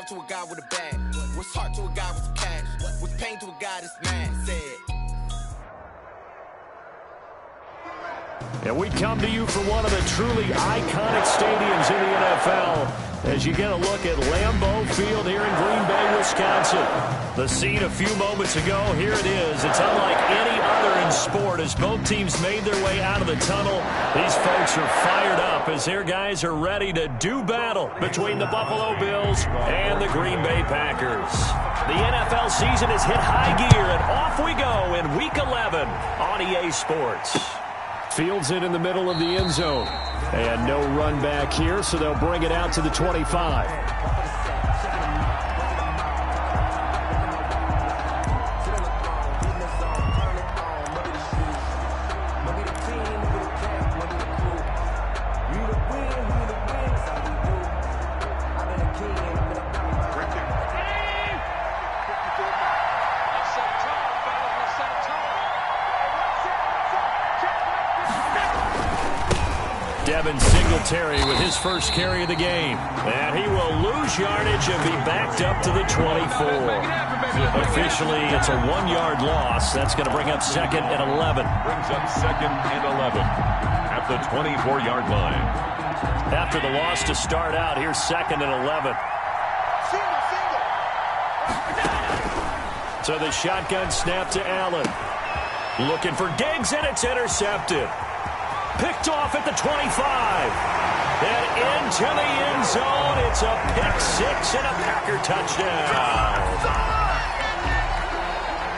to a guy with a bag? What's heart to a guy with some cash? What's pain to a guy that's mad? Said. And we come to you from one of the truly iconic stadiums in the NFL as you get a look at Lambeau Field here in Green Bay, Wisconsin. The scene a few moments ago, here it is. It's unlike any other in sport as both teams made their way out of the tunnel. These folks are fired up as their guys are ready to do battle between the Buffalo Bills and the Green Bay Packers. The NFL season has hit high gear, and off we go in Week 11 on EA Sports. Fields it in the middle of the end zone. And no run back here, so they'll bring it out to the 25. Singletary with his first carry of the game. And he will lose yardage and be backed up to the 24. Officially, it's a 1-yard loss. That's going to bring up 2nd and 11. Brings up 2nd and 11 at the 24-yard line. After the loss to start out, here's 2nd and 11. So the shotgun snap to Allen. Looking for Diggs, and it's intercepted. Picked off at the 25. And into the end zone. It's a pick-6 and a Packer touchdown.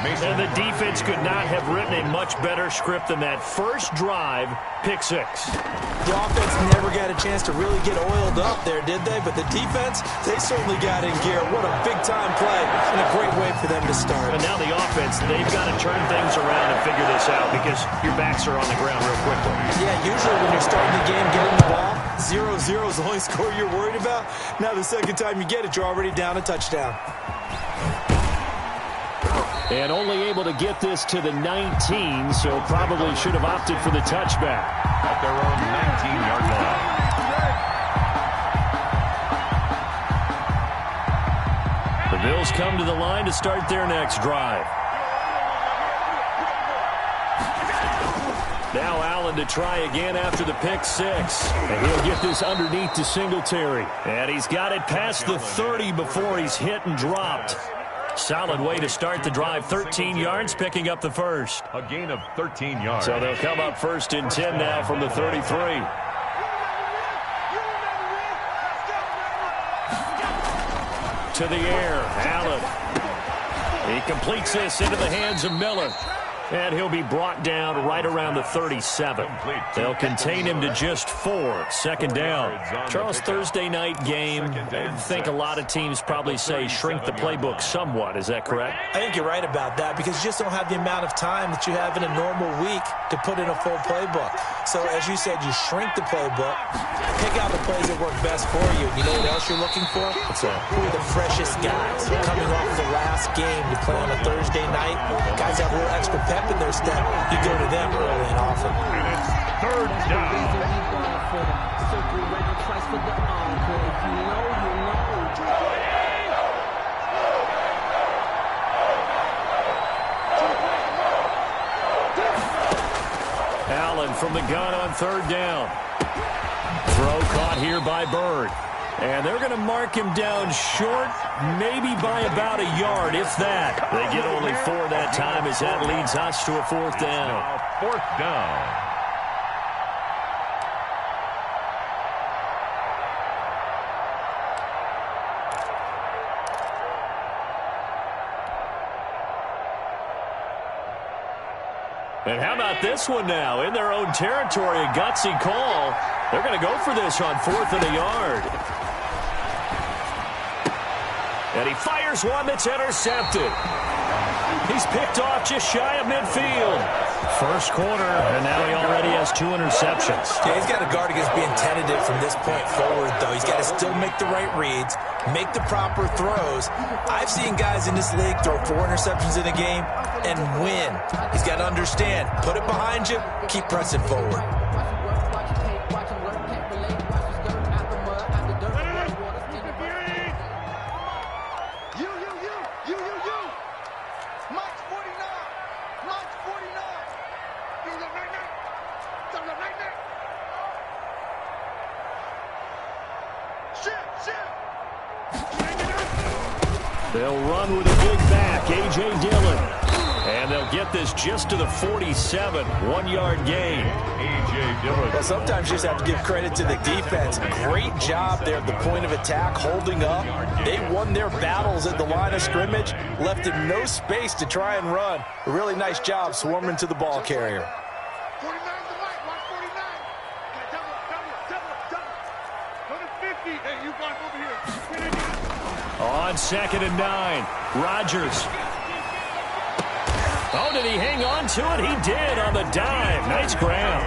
And the defense could not have written a much better script than that first drive, pick-6. The offense never got a chance to really get oiled up there, did they? But the defense, they certainly got in gear. What a big-time play and a great way for them to start. And now the offense, they've got to turn things around and figure this out because your backs are on the ground real quickly. Yeah, usually when you're starting the game, getting the ball, 0-0 is the only score you're worried about. Now the second time you get it, you're already down a touchdown. And only able to get this to the 19, so probably should have opted for the touchback. At their own 19-yard line. The Bills come to the line to start their next drive. Now Allen to try again after the pick-6. And he'll get this underneath to Singletary. And he's got it past the 30 before he's hit and dropped. Solid way to start the drive. 13 yards, picking up the first. A gain of 13 yards. So they'll come up 1st and 10 now from the 33. To the air, Allen. He completes this into the hands of Miller. And he'll be brought down right around the 37. They'll contain him to just 4. 2nd down. Charles, Thursday night game, I think a lot of teams probably say shrink the playbook somewhat. Is that correct? I think you're right about that because you just don't have the amount of time that you have in a normal week to put in a full playbook. So as you said, you shrink the playbook, pick out the plays that work best for you. You know what else you're looking for? Who are the freshest guys coming off the last game to play on a Thursday night? Guys have a little extra pep in their step. You go to them early and often. And it's 3rd down. Allen from the gun on 3rd down. Throw caught here by Bird. And they're going to mark him down short, maybe by about a yard, if that. They get only 4 that time as that leads us to a 4th down. 4th down. And how about this one now? In their own territory, a gutsy call. They're going to go for this on 4th and a yard. And he fires one that's intercepted. He's picked off just shy of midfield. First quarter, and now he already has 2 interceptions. Yeah, he's got to guard against being tentative from this point forward, though. He's got to still make the right reads, make the proper throws. I've seen guys in this league throw 4 interceptions in a game and win. He's got to understand, put it behind you, keep pressing forward. They'll run with a big back, A.J. Dillon. And they'll get this just to the 47, 1-yard gain. A.J. Dillon. Well, sometimes you just have to give credit to the defense. Great job there at the point of attack, holding up. They won their battles at the line of scrimmage, left them no space to try and run. A really nice job swarming to the ball carrier. 49 to right, watch 49. Double. Go to 50. Hey, you guys over here. On 2nd and 9, Rodgers. Oh, did he hang on to it? He did on the dive. Nice grab.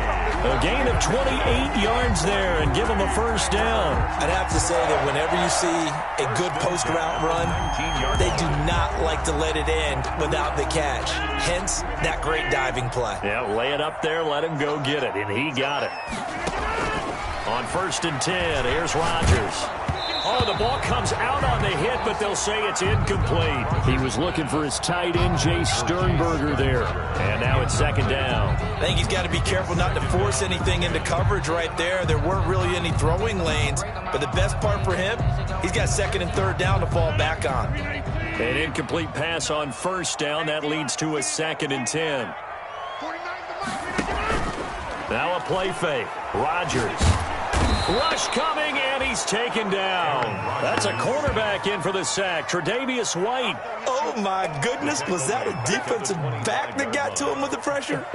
A gain of 28 yards there and give him a first down. I'd have to say that whenever you see a good post-route run, they do not like to let it end without the catch. Hence, that great diving play. Yeah, lay it up there, let him go get it, and he got it. On 1st and 10, here's Rodgers. Oh, the ball comes out on the hit, but they'll say it's incomplete. He was looking for his tight end, Jay Sternberger there. And now it's 2nd down. I think he's got to be careful not to force anything into coverage right there. There weren't really any throwing lanes, but the best part for him, he's got 2nd and 3rd down to fall back on. An incomplete pass on 1st down. That leads to a 2nd and 10. Now a play fake. Rodgers. Rush coming, and he's taken down. That's a cornerback in for the sack, Tre'Davious White. Oh, my goodness. Was that a defensive back that got to him with the pressure?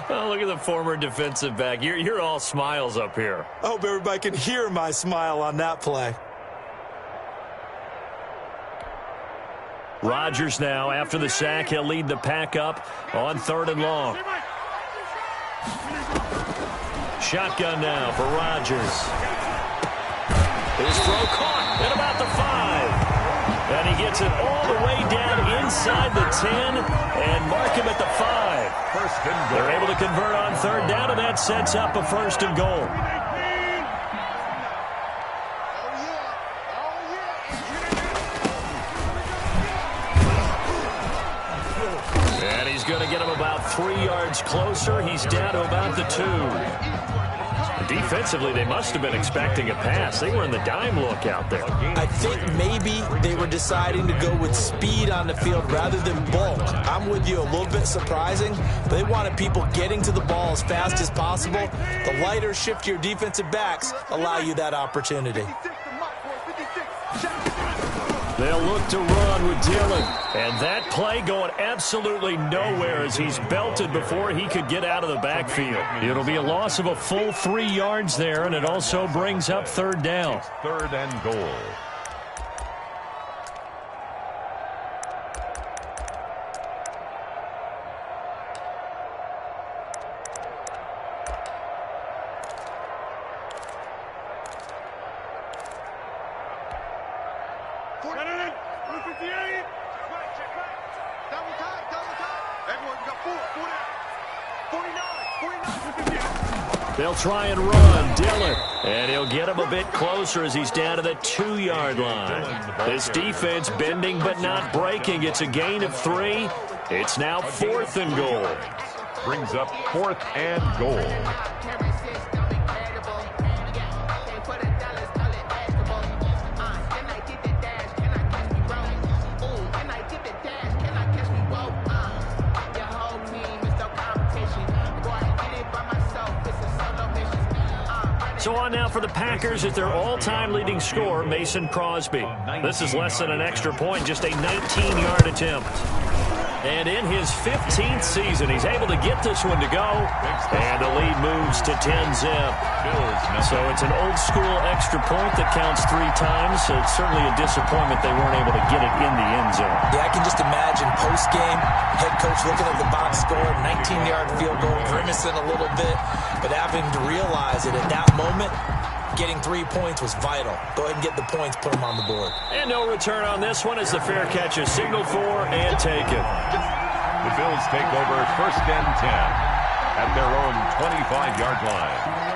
Oh, look at the former defensive back. You're all smiles up here. I hope everybody can hear my smile on that play. Rodgers now, after the sack, he'll lead the pack up on 3rd and long. Shotgun now for Rodgers. His throw caught at about the 5. And he gets it all the way down inside the 10 and mark him at the 5. They're able to convert on 3rd down, and that sets up a 1st and goal. And he's going to get him about 3 yards closer. He's down to about the 2. Defensively, they must have been expecting a pass. They were in the dime look out there. I think maybe they were deciding to go with speed on the field rather than bulk. I'm with you, a little bit surprising. They wanted people getting to the ball as fast as possible. The lighter, shiftier defensive backs allow you that opportunity. They'll look to run with Dillon. And that play going absolutely nowhere as he's belted before he could get out of the backfield. It'll be a loss of a full 3 yards there, and it also brings up 3rd down. 3rd and goal. They'll try and run. Dillon. And he'll get him a bit closer as he's down to the 2-yard line. This defense bending but not breaking. It's a gain of 3. It's now 4th and goal. Brings up 4th and goal. So on now for the Packers at their all-time leading scorer, Mason Crosby. This is less than an extra point, just a 19-yard attempt. And in his 15th season, he's able to get this one to go. And the lead moves to 10-zip. So it's an old-school extra point that counts 3 times. So it's certainly a disappointment they weren't able to get it in the end zone. Yeah, I can just imagine post-game, head coach looking at the box score, 19-yard field goal, grimacing a little bit, but having to realize that at that moment, getting 3 points was vital. Go ahead and get the points, put them on the board. And no return on this one as the fair catch is signaled for and taken. The Bills take over 1st and 10 at their own 25-yard line.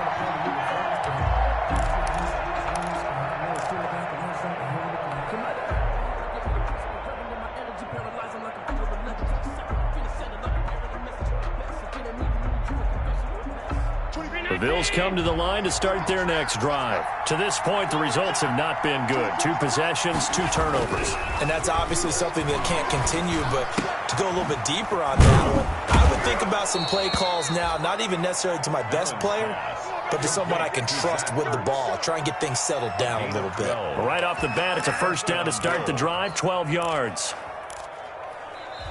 Bills come to the line to start their next drive. To this point, the results have not been good. 2 possessions, 2 turnovers. And that's obviously something that can't continue, but to go a little bit deeper on that one, I would think about some play calls now, not even necessarily to my best player, but to someone I can trust with the ball. Try and get things settled down a little bit. Right off the bat, it's a first down to start the drive, 12 yards.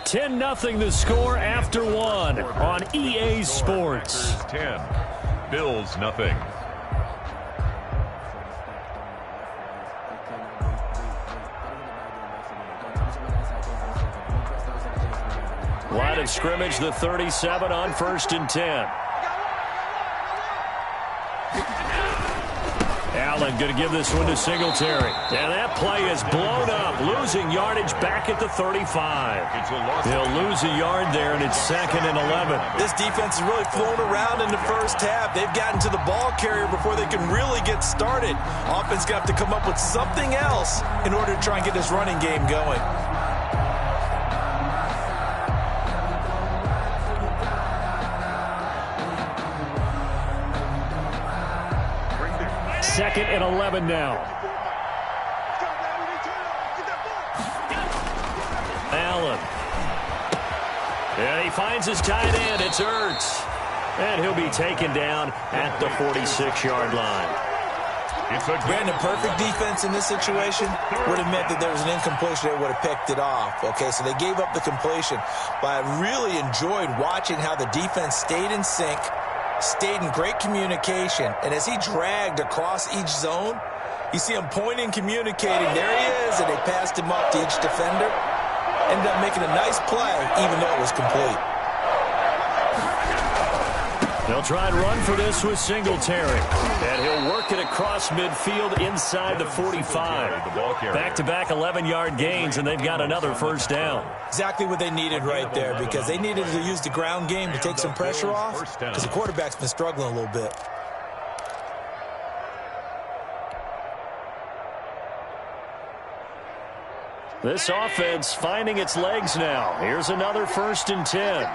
10-0 the score after 1 on EA Sports. 10, Bills nothing. Line of scrimmage, the 37 on 1st and 10. Allen going to give this one to Singletary. And that play is blown up, losing yardage back at the 35. They'll lose a yard there, and it's 2nd and 11. This defense has really flown around in the first half. They've gotten to the ball carrier before they can really get started. Offense going to have to come up with something else in order to try and get this running game going. 2nd and 11 now. Allen. And he finds his tight end. It's Ertz. And he'll be taken down at the 46-yard line. Brandon, perfect defense in this situation would have meant that there was an incompletion. They would have picked it off. Okay, so they gave up the completion. But I really enjoyed watching how the defense stayed in sync, stayed in great communication, and as he dragged across each zone, you see him pointing, communicating. There he is, and they passed him up to each defender. Ended up making a nice play, even though it was complete. They'll try and run for this with Singletary. And he'll work it across midfield inside the 45. Back-to-back 11-yard gains, and they've got another first down. Exactly what they needed right there, because they needed to use the ground game to take some pressure off, because the quarterback's been struggling a little bit. This offense finding its legs now. Here's another 1st and 10.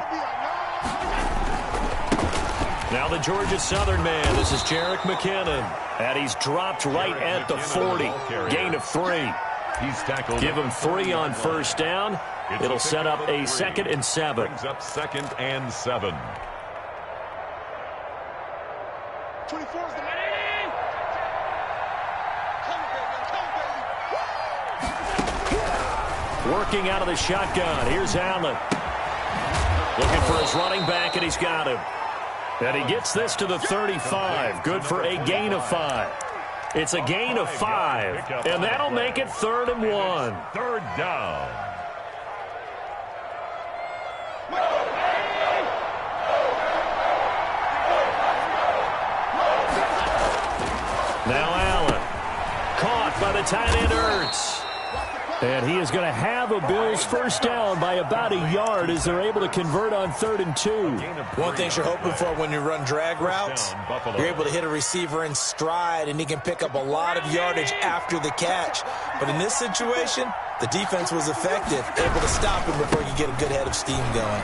Now the Georgia Southern man. This is Jerick McKinnon. And he's dropped right at the 40. Gain of 3. He's tackled. Give him 3 on first down. It'll set up a 2nd and 7. Brings up 2nd and 7. 24 is the man. Working out of the shotgun. Here's Allen. Looking for his running back, and he's got him. And he gets this to the 35. Good for a gain of 5. It's a gain of 5. And that'll make it 3rd and 1. 3rd down. Now Allen. Caught by the tight end Ertz. And he is going to have a Bills first down by about a yard as they're able to convert on 3rd and 2. One thing you're hoping for when you run drag routes, you're able to hit a receiver in stride, and he can pick up a lot of yardage after the catch. But in this situation, the defense was effective, able to stop him before he could get a good head of steam going.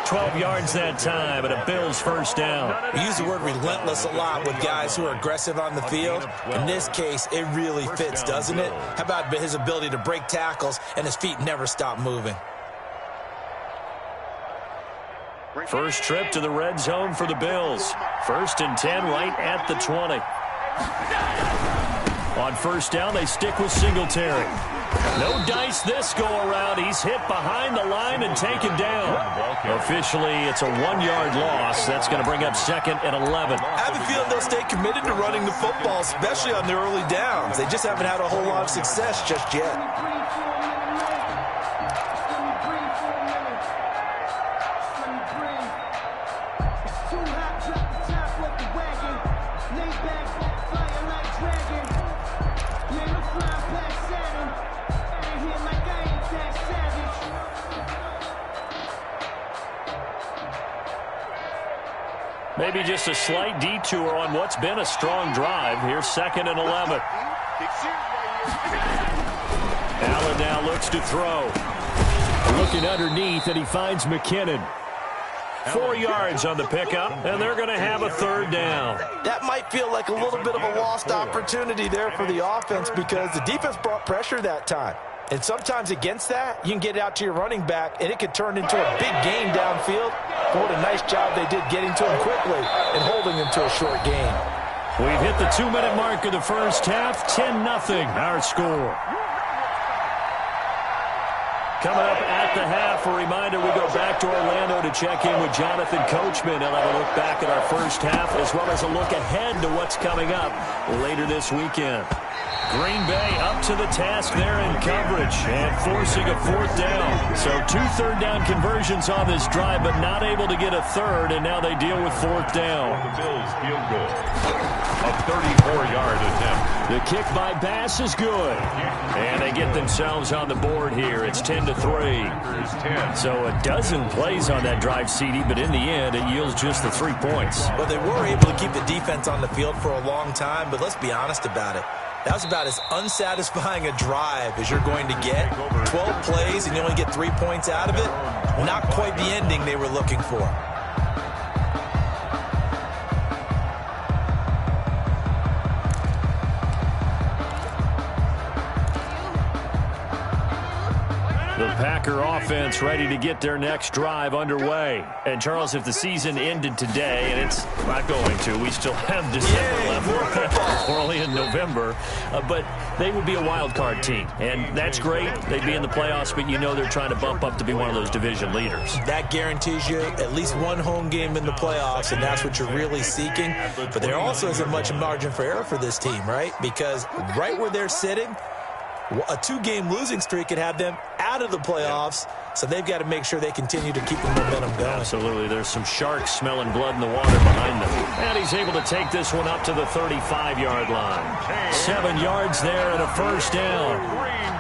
12 yards that time, and a Bills first down. We use the word relentless a lot with guys who are aggressive on the field. In this case, it really fits, doesn't it? How about his ability to break tackles and his feet never stop moving? First trip to the red zone for the Bills. 1st and 10 right at the 20. On first down, they stick with Singletary. No dice this go-around. He's hit behind the line and taken down. Officially, it's a 1-yard loss. That's going to bring up 2nd and 11. I have a feeling they'll stay committed to running the football, especially on the early downs. They just haven't had a whole lot of success just yet. Maybe just a slight detour on what's been a strong drive. Here's 2nd and 11. Allen now looks to throw. Looking underneath, and he finds McKinnon. 4 yards on the pickup, and they're going to have a third down. That might feel like a little bit of a lost opportunity there for the offense because the defense brought pressure that time. And sometimes against that, you can get it out to your running back, and it could turn into a big gain downfield. But what a nice job they did getting to him quickly and holding him to a short gain. We've hit the 2-minute mark of the first half. 10-0 our score. Coming up at the half, a reminder, we go back to Orlando to check in with Jonathan Coachman. He'll have a look back at our first half as well as a look ahead to what's coming up later this weekend. Green Bay up to the task there in coverage and forcing a fourth down. So 2 third-down conversions on this drive, but not able to get a third, and now they deal with fourth down. The Bills field goal. A 34-yard attempt. The kick by Bass is good. And they get themselves on the board here. It's 10-3. So a dozen plays on that drive, CD, but in the end, it yields just the 3 points. Well, they were able to keep the defense on the field for a long time, but let's be honest about it. That was about as unsatisfying a drive as you're going to get. 12 plays and you only get 3 points out of it. Not quite the ending they were looking for. The Packer offense ready to get their next drive underway. And, Charles, if the season ended today, and it's not going to, we still have December left. We're only in November. But they would be a wild card team. And that's great. They'd be in the playoffs, but you know they're trying to bump up to be one of those division leaders. That guarantees you at least one home game in the playoffs, and that's what you're really seeking. But there also isn't much margin for error for this team, right? Because right where they're sitting, a 2-game losing streak could have them out of the playoffs, so they've got to make sure they continue to keep the momentum going. Absolutely. There's some sharks smelling blood in the water behind them. And he's able to take this one up to the 35-yard line. 7 yards there and a first down.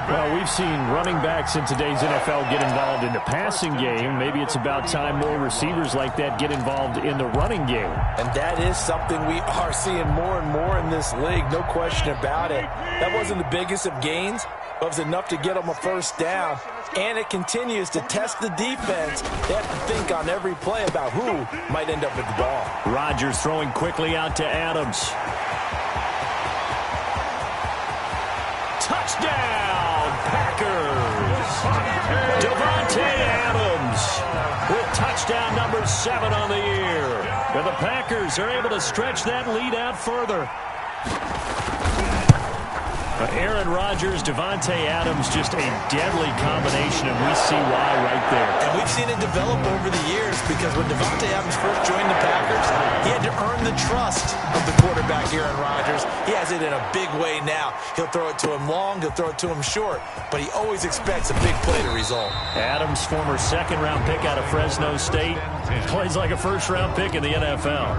Well, we've seen running backs in today's NFL get involved in the passing game. Maybe it's about time more receivers like that get involved in the running game. And that is something we are seeing more and more in this league, no question about it. That wasn't the biggest of gains, but it was enough to get them a first down. And it continues to test the defense. They have to think on every play about who might end up with the ball. Rodgers throwing quickly out to Adams. Touchdown, Packers. Davante Adams with touchdown number 7 on the year. And the Packers are able to stretch that lead out further. Aaron Rodgers, Davante Adams, just a deadly combination, and we see why right there. And we've seen it develop over the years because when Davante Adams first joined the Packers, he had to earn the trust of the quarterback, Aaron Rodgers. He has it in a big way now. He'll throw it to him long, he'll throw it to him short, but he always expects a big play to result. Adams, former second-round pick out of Fresno State, plays like a first-round pick in the NFL.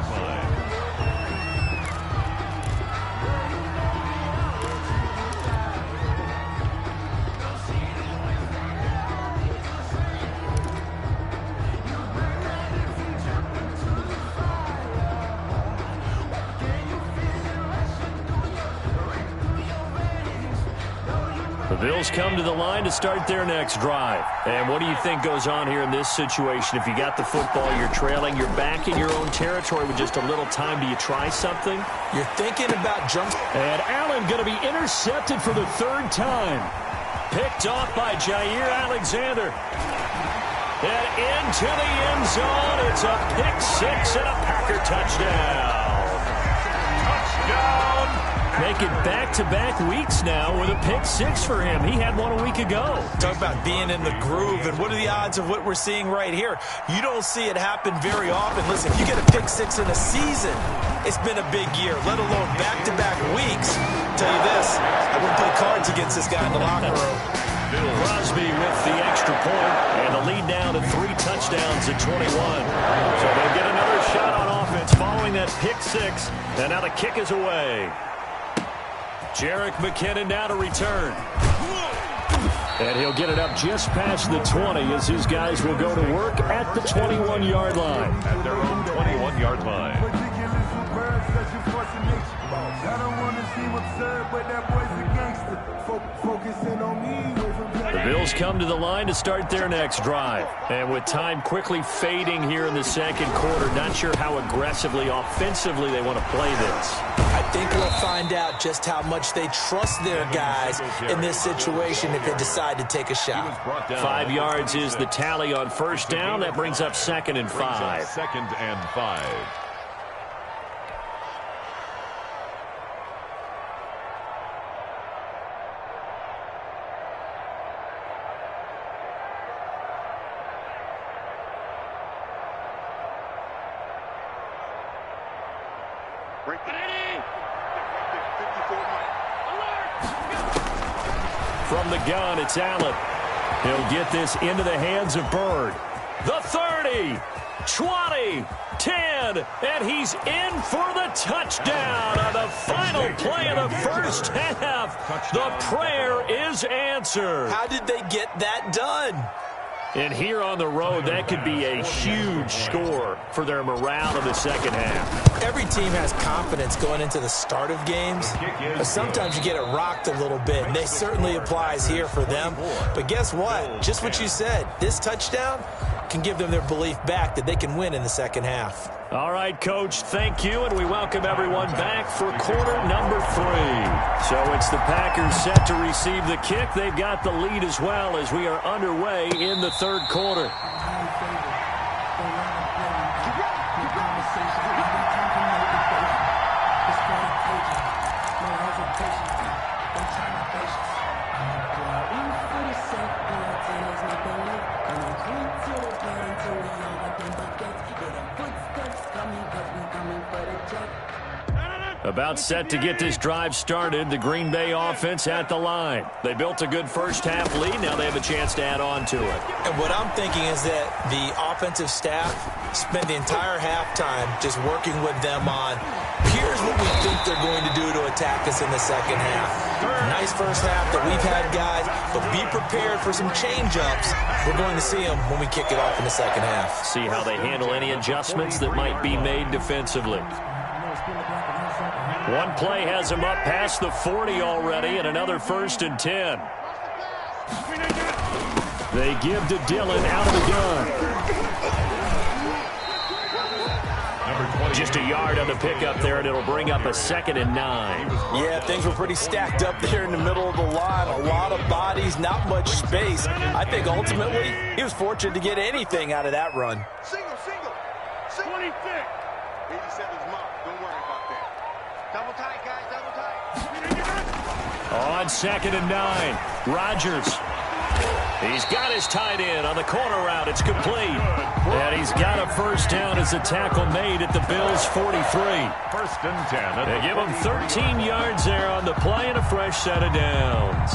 The Bills come to the line to start their next drive. And what do you think goes on here in this situation? If you got the football, you're trailing, you're back in your own territory with just a little time. Do you try something? You're thinking about jumps. And Allen going to be intercepted for the 3rd time. Picked off by Jair Alexander. And into the end zone. It's a pick 6 and a Packer touchdown. Making back-to-back weeks now with a pick 6 for him. He had one a week ago. Talk about being in the groove, and what are the odds of what we're seeing right here? You don't see it happen very often. Listen, if you get a pick 6 in a season, it's been a big year, let alone back-to-back weeks. I'll tell you this, I wouldn't play cards against this guy in the locker room. Crosby with the extra point, and the lead down to 3 touchdowns at 21. So they'll get another shot on offense following that pick 6, and now the kick is away. Jerick McKinnon now to return. And he'll get it up just past the 20 as his guys will go to work at the 21-yard line. At their own 21-yard line. The Bills come to the line to start their next drive. And with time quickly fading here in the second quarter, not sure how aggressively, offensively they want to play this. I think we'll find out just how much they trust their guys in this situation if they decide to take a shot. 5 yards is the tally on first down. That brings up 2nd and 5. 2nd and 5. From the gun, it's Allen. He'll get this into the hands of Bird. The 30, 20, 10, and he's in for the touchdown on the final play of the first half. The prayer is answered. How did they get that done? And here on the road, that could be a huge score for their morale in the second half. Every team has confidence going into the start of games, but sometimes you get it rocked a little bit, and they certainly applies here for them. But guess what? Just what you said, this touchdown can give them their belief back that they can win in the second half. All right, Coach, thank you, and we welcome everyone back for quarter number 3. So it's the Packers set to receive the kick. They've got the lead as well as we are underway in the third quarter. About set to get this drive started, the Green Bay offense at the line. They built a good first half lead. Now they have a chance to add on to it. And what I'm thinking is that the offensive staff spent the entire halftime just working with them on, here's what we think they're going to do to attack us in the second half. Nice first half that we've had, guys, but be prepared for some change-ups. We're going to see them when we kick it off in the second half. See how they handle any adjustments that might be made defensively. One play has him up past the 40 already, and another 1st and 10. They give to Dillon out of the gun. Just a yard on the pickup there, and it'll bring up a 2nd and 9. Yeah, things were pretty stacked up there in the middle of the line. A lot of bodies, not much space. I think ultimately he was fortunate to get anything out of that run. Single. 26. 87's mark. Don't worry about that. Double tight, guys. Double tight. On 2nd and 9, Rodgers. He's got his tight end on the corner route. It's complete. And he's got a first down as a tackle made at the Bills' 43. 1st and 10. They give him 13 yards there on the play and a fresh set of downs.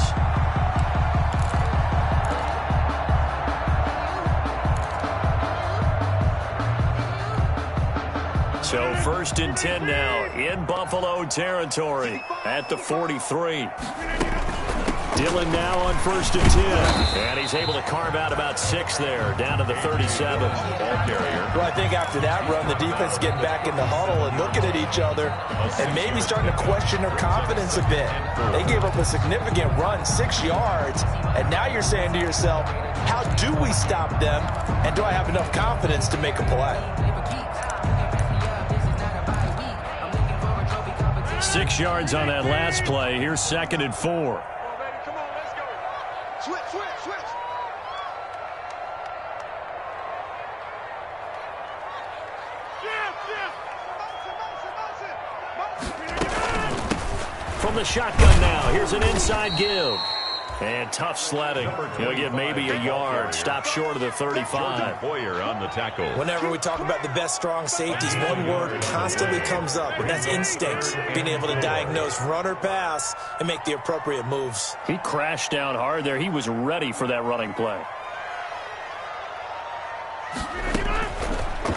So 1st and 10 now in Buffalo territory at the 43. Dillon now on 1st and 10. And he's able to carve out about 6 there, down to the 37. Ball carrier. Well, I think after that run, the defense getting back in the huddle and looking at each other and maybe starting to question their confidence a bit. They gave up a significant run, 6 yards, and now you're saying to yourself, how do we stop them, and do I have enough confidence to make a play? 6 yards on that last play. Here's 2nd and 4. Switch. From the shotgun now, here's an inside give. And tough sledding. He'll get maybe a yard. Stop short of the 35. Boyer on the tackle. Whenever we talk about the best strong safeties, one word constantly comes up, and that's instinct. Being able to diagnose run or pass and make the appropriate moves. He crashed down hard there. He was ready for that running play.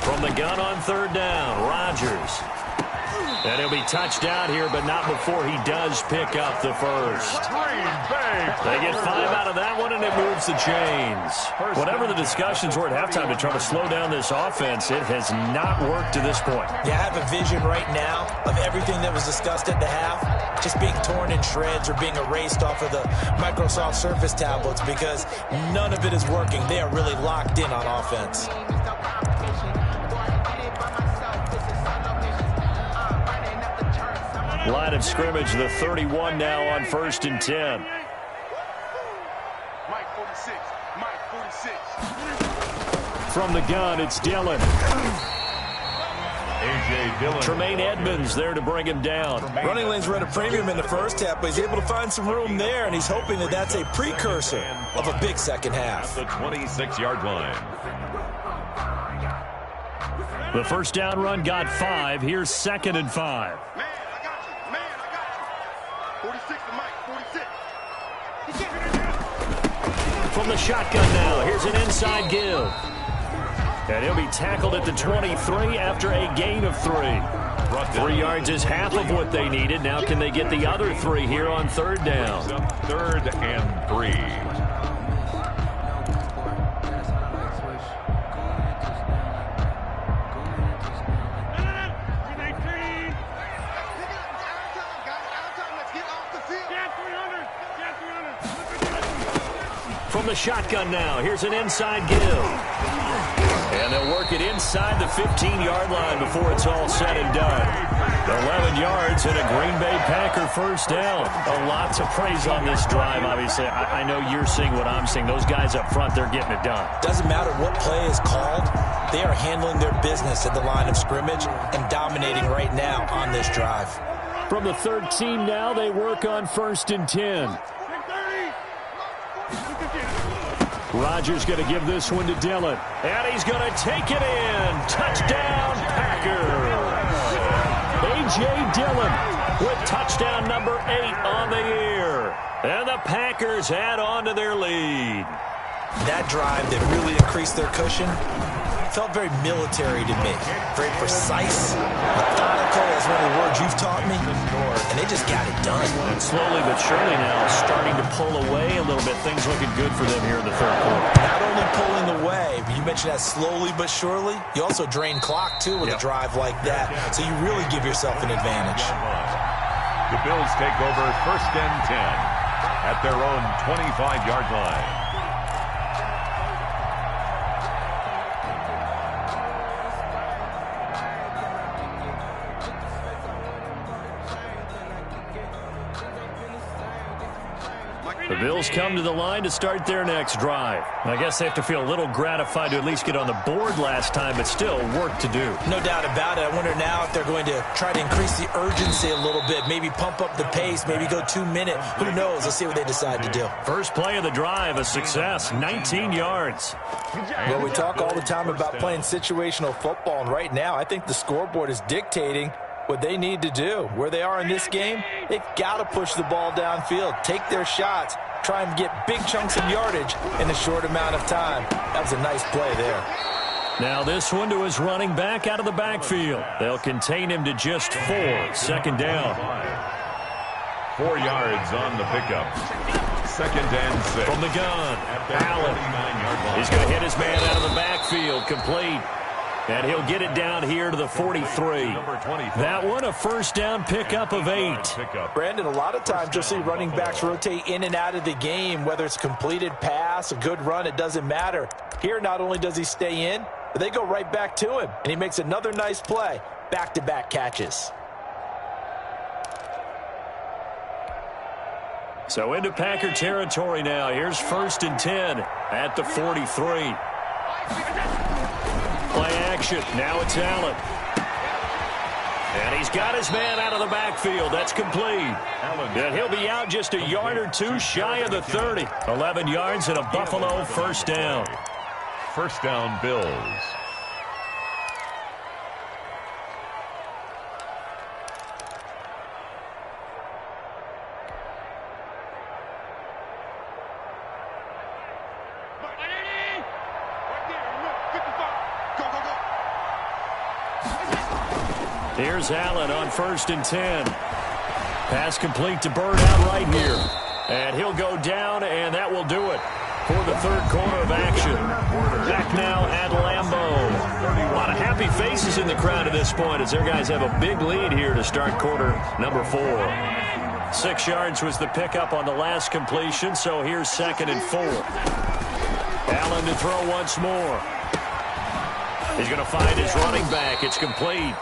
From the gun on 3rd down, Rodgers. And he'll be touched down here, but not before he does pick up the first. They get 5 out of that one, and it moves the chains. Whatever the discussions were at halftime to try to slow down this offense, it has not worked to this point. Yeah, I have a vision right now of everything that was discussed at the half just being torn in shreds or being erased off of the Microsoft Surface tablets because none of it is working. They are really locked in on offense. Line of scrimmage, the 31 now on 1st and 10. Mike 46. Mike 46. From the gun, it's Dillon. A.J. Dillon. Tremaine Edmonds there to bring him down. Running lanes were at a premium in the first half, but he's able to find some room there, and he's hoping that that's a precursor of a big second half. At the 26-yard line. The first down run got 5. Here's 2nd and 5. Man, I got you. Man, I got you. 46 to Mike. 46. From the shotgun now, here's an inside give. And he'll be tackled at the 23 after a gain of 3. 3 yards is half of what they needed. Now can they get the other 3 here on 3rd down? 3rd and 3. From the shotgun now, here's an inside give. And they'll work it inside the 15-yard line before it's all said and done. 11 yards and a Green Bay Packer first down. A lot to praise on this drive, obviously. I know you're seeing what I'm seeing. Those guys up front, they're getting it done. Doesn't matter what play is called. They are handling their business at the line of scrimmage and dominating right now on this drive. From the 13 now, they work on 1st and 10. Rodgers going to give this one to Dillon. And he's going to take it in. Touchdown, Packers. A.J. Dillon with touchdown number 8 on the year. And the Packers add on to their lead. That drive that really increased their cushion felt very military to me. Very precise, methodical, that's one of the words you've taught me. And they just got it done. And slowly but surely now starting to pull away a little bit. Things looking good for them here in the 3rd quarter. Not only pulling away, but you mentioned that slowly but surely. You also drain clock, too, with a drive like that. So you really give yourself an advantage. The Bills take over 1st and 10 at their own 25-yard line. The Bills come to the line to start their next drive. I guess they have to feel a little gratified to at least get on the board last time, but still work to do. No doubt about it. I wonder now if they're going to try to increase the urgency a little bit, maybe pump up the pace, maybe go 2-minute. Who knows? Let's see what they decide to do. First play of the drive, a success, 19 yards. Well, we talk all the time about playing situational football, and right now I think the scoreboard is dictating what they need to do. Where they are in this game, they've got to push the ball downfield, take their shots, try and get big chunks of yardage in a short amount of time. That was a nice play there. Now this one to his running back out of the backfield. They'll contain him to just 4. 2nd down. 4 yards on the pickup. 2nd and 6. From the gun, Allen. He's going to hit his man out of the backfield, complete. And he'll get it down here to the 43. That one, a first down pickup of 8. Brandon, a lot of times you'll see running backs rotate in and out of the game, whether it's a completed pass, a good run, it doesn't matter. Here, not only does he stay in, but they go right back to him. And he makes another nice play, back-to-back catches. So into Packer territory now. Here's 1st and 10 at the 43. Play action. Now it's Allen. And he's got his man out of the backfield. That's complete. And he'll be out just a yard or 2 shy of the 30. 11 yards and a Buffalo first down. First down, Bills. Here's Allen on 1st and 10. Pass complete to Bird out right here. And he'll go down, and that will do it for the third quarter of action. Back now at Lambeau. A lot of happy faces in the crowd at this point as their guys have a big lead here to start quarter number 4. 6 yards was the pickup on the last completion, so here's 2nd and 4. Allen to throw once more. He's going to find his running back. It's complete.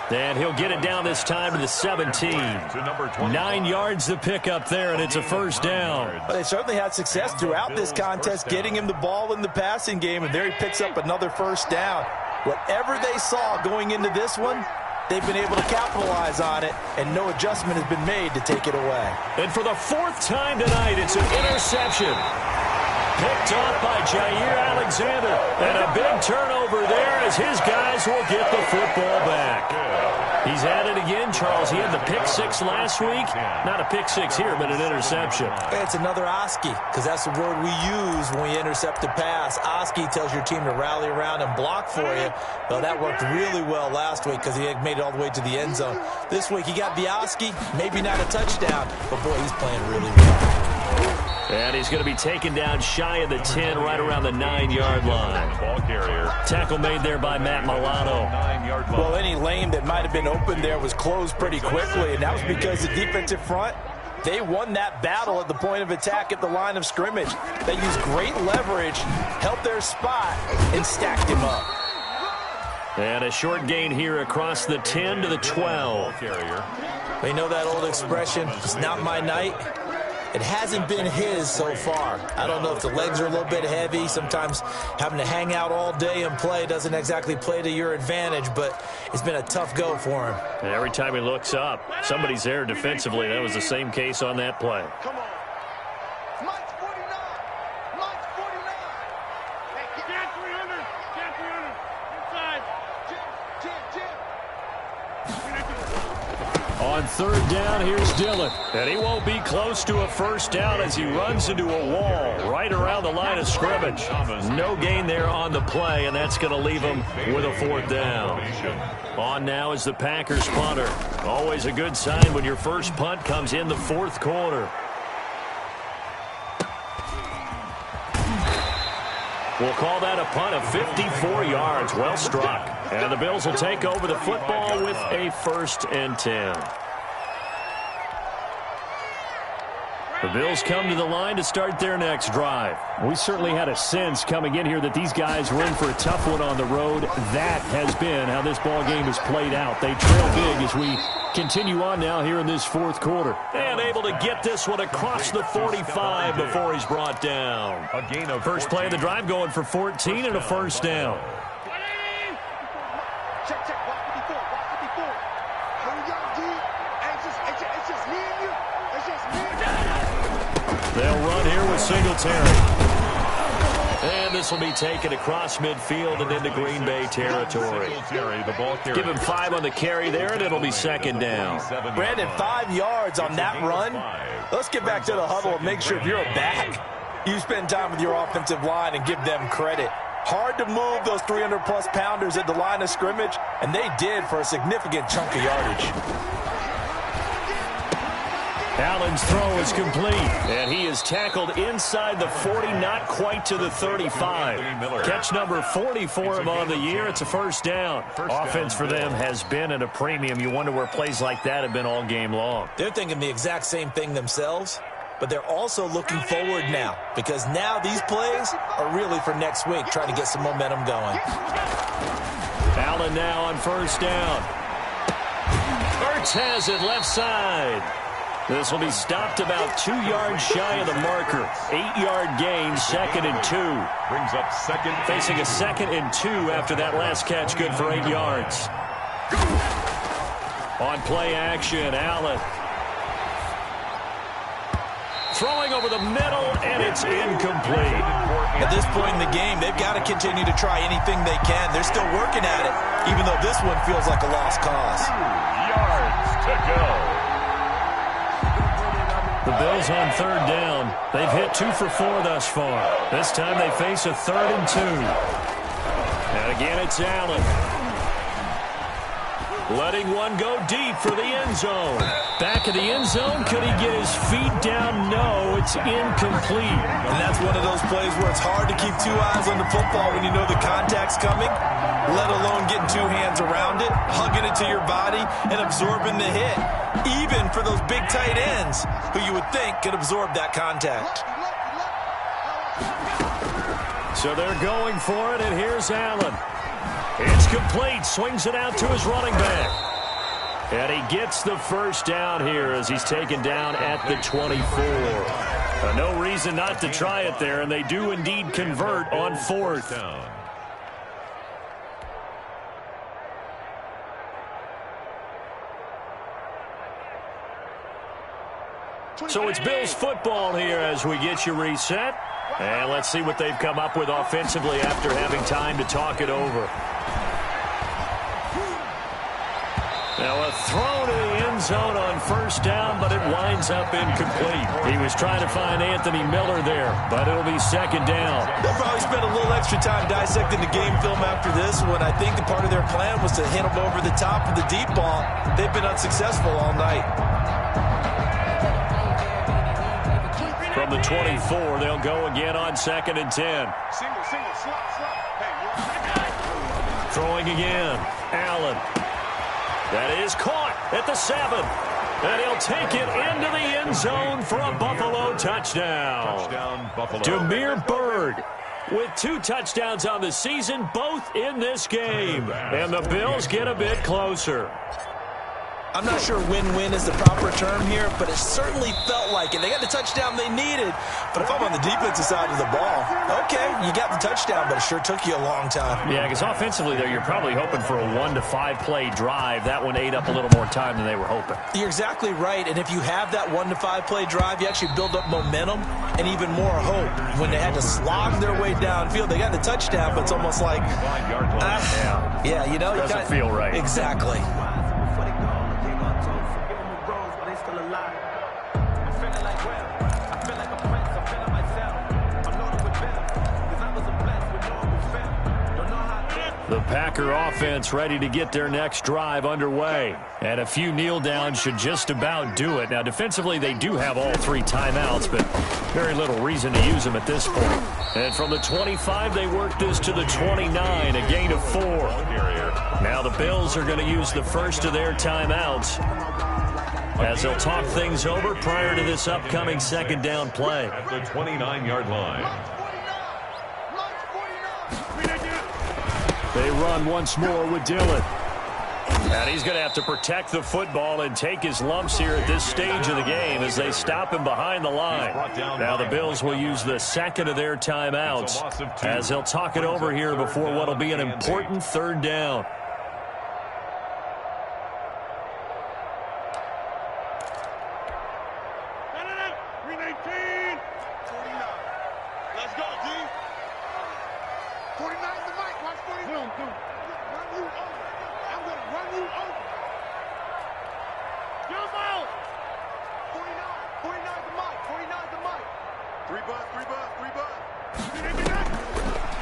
And he'll get it down this time to the 17. 9 yards the pickup there, and it's a first down. Well, they certainly had success throughout this contest, getting him the ball in the passing game, and there he picks up another first down. Whatever they saw going into this one, they've been able to capitalize on it, and no adjustment has been made to take it away. And for the 4th time tonight, it's an interception. Picked off by Jair Alexander. And a big turnover there as his guys will get the football back. He's at it again, Charles. He had the pick 6 last week. Not a pick 6 here, but an interception. It's another Oski, because that's the word we use when we intercept a pass. Oski tells your team to rally around and block for you. Well, that worked really well last week because he had made it all the way to the end zone. This week he got the Oski, maybe not a touchdown, but boy, he's playing really well. And he's going to be taken down shy of the 10, right around the 9-yard line. Ball carrier. Tackle made there by Matt Milano. Well, any lane that might have been open there was closed pretty quickly, and that was because the defensive front, they won that battle at the point of attack at the line of scrimmage. They used great leverage, held their spot, and stacked him up. And a short gain here across the 10 to the 12. You know that old expression, it's not my night? It hasn't been his so far. I don't know if the legs are a little bit heavy. Sometimes having to hang out all day and play doesn't exactly play to your advantage, but it's been a tough go for him. And every time he looks up, somebody's there defensively. That was the same case on that play. Come on. Mike's 49. Mike's 49. Hey, get 300. Get 300. Inside. Jim. On 3rd down, here's Dillon. And he won't be close to a first down as he runs into a wall right around the line of scrimmage. No gain there on the play, and that's going to leave him with a 4th down. On now is the Packers punter. Always a good sign when your first punt comes in the 4th quarter. We'll call that a punt of 54 yards. Well struck. And the Bills will take over the football with a 1st and 10. The Bills come to the line to start their next drive. We certainly had a sense coming in here that these guys were in for a tough one on the road. That has been how this ball game has played out. They trail big as we continue on now here in this 4th quarter. And able to get this one across the 45 before he's brought down. A gain of First play of the drive going for 14 and a first down. Check. Watch 54. Here we go, D. It's just me and you. It's just me and you. They'll run here with Singletary. And this will be taken across midfield and into Green Bay territory. Give him 5 on the carry there, and it'll be 2nd down. Brandon, 5 yards on that run. Let's get back to the huddle and make sure if you're a back, you spend time with your offensive line and give them credit. Hard to move those 300-plus pounders at the line of scrimmage, and they did for a significant chunk of yardage. Allen's throw is complete, and he is tackled inside the 40, not quite to the 35. Catch number 40 for him on the year. It's a first down. Offense for them has been at a premium. You wonder where plays like that have been all game long. They're thinking the exact same thing themselves, but they're also looking forward now because now these plays are really for next week, trying to get some momentum going. Allen now on first down. Ertz has it left side. This will be stopped about 2 yards shy of the marker. 8-yard gain, 2nd and 2. Brings up 2nd. Facing a 2nd and 2 after that last catch, good for 8 yards. On play action, Allen. Throwing over the middle, and it's incomplete. At this point in the game, they've got to continue to try anything they can. They're still working at it, even though this one feels like a lost cause. 2 yards to go. The Bills on 3rd down. They've hit 2 for 4 thus far. This time they face a 3rd and 2. And again, it's Allen. letting one go deep for the end zone. Back in the end zone, could he get his feet down? No, it's incomplete. And that's one of those plays where it's hard to keep two eyes on the football when you know the contact's coming, let alone getting two hands around it, hugging it to your body, and absorbing the hit. Even for those big tight ends who you would think could absorb that contact. So they're going for it, and here's Allen. It's complete. Swings it out to his running back. And he gets the first down here as he's taken down at the 24. No reason not to try it there, and they do indeed convert on fourth down. So it's Bills football here as we get you reset. And let's see what they've come up with offensively after having time to talk it over. Now a throw to the end zone on first down, but it winds up incomplete. He was trying to find Anthony Miller there, but it'll be second down. They'll probably spend a little extra time dissecting the game film after this one. I think the part of their plan was to hit him over the top of the deep ball. They've been unsuccessful all night. From the 24, they'll go again on 2nd and 10. Single, slot. Hey, throwing again. Allen. That is caught at the 7. And he'll take it into the end zone for a Buffalo touchdown. Touchdown, Buffalo. Demir Bird with 2 touchdowns on the season, both in this game. And the Bills get a bit closer. I'm not sure win-win is the proper term here, but it certainly felt like it. They got the touchdown they needed, but if I'm on the defensive side of the ball, okay, you got the touchdown, but it sure took you a long time. Yeah, because offensively, there, you're probably hoping for a 1 to 5 play drive. That one ate up a little more time than they were hoping. You're exactly right, and if you have that 1 to 5 play drive, you actually build up momentum and even more hope. When they had to slog their way downfield, they got the touchdown, but it's almost like, yeah, you know, doesn't feel right. Exactly. The Packer offense ready to get their next drive underway. And a few kneel downs should just about do it. Now, defensively, they do have all 3 timeouts, but very little reason to use them at this point. And from the 25, they work this to the 29, a gain of 4. Now the Bills are going to use the first of their timeouts as they'll talk things over prior to this upcoming 2nd down play. At the 29-yard line. They run once more with Dillon. And he's going to have to protect the football and take his lumps here at this stage of the game as they stop him behind the line. Now the Bills will use the 2nd of their timeouts as they'll talk it over here before what will be an important 3rd down.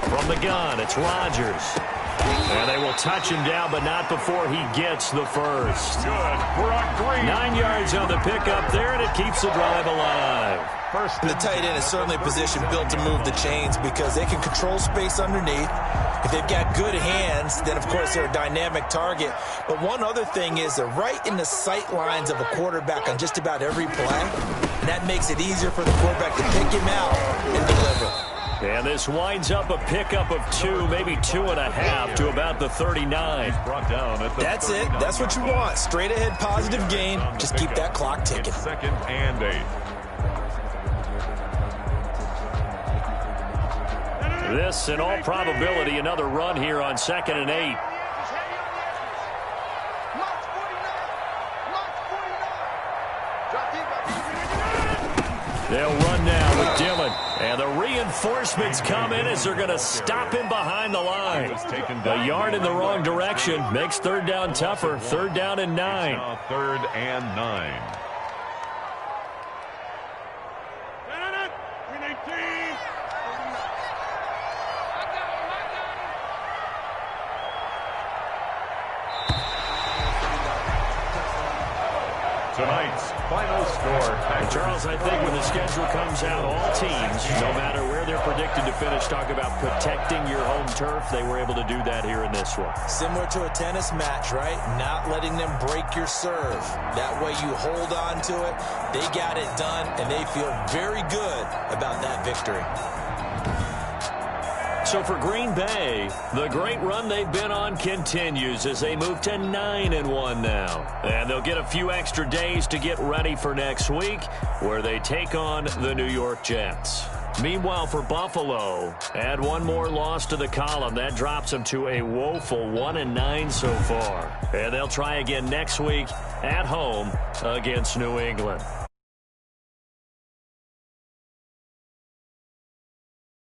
From the gun, it's Rodgers. And they will touch him down, but not before he gets the first. Good. We're on green. 9 yards on the pickup there, and it keeps the drive alive. The tight end is certainly a position built to move the chains because they can control space underneath. If they've got good hands, then, of course, they're a dynamic target. But one other thing is they're right in the sight lines of a quarterback on just about every play. And that makes it easier for the quarterback to pick him out and deliver. And this winds up a pickup of 2, maybe 2.5 to about the 39. That's it. That's what you want. Straight ahead positive gain. Just keep that clock ticking. 2nd and 8. This, in all probability, another run here on 2nd and 8. They'll run now with Dillon. And the reinforcements come in as they're going to stop him behind the line. A yard in the wrong direction makes 3rd down tougher. 3rd down and 9. Now 3rd and 9. tonight's final score. And Charles, I think when the schedule comes out, all teams, no matter where they're predicted to finish, talk about protecting your home turf. They were able to do that here in this one. Similar to a tennis match, right? Not letting them break your serve. That way you hold on to it. They got it done, and they feel very good about that victory. So for Green Bay, the great run they've been on continues as they move to 9-1 now. And they'll get a few extra days to get ready for next week, where they take on the New York Jets. Meanwhile, for Buffalo, add one more loss to the column. That drops them to a woeful 1-9 so far. And they'll try again next week at home against New England.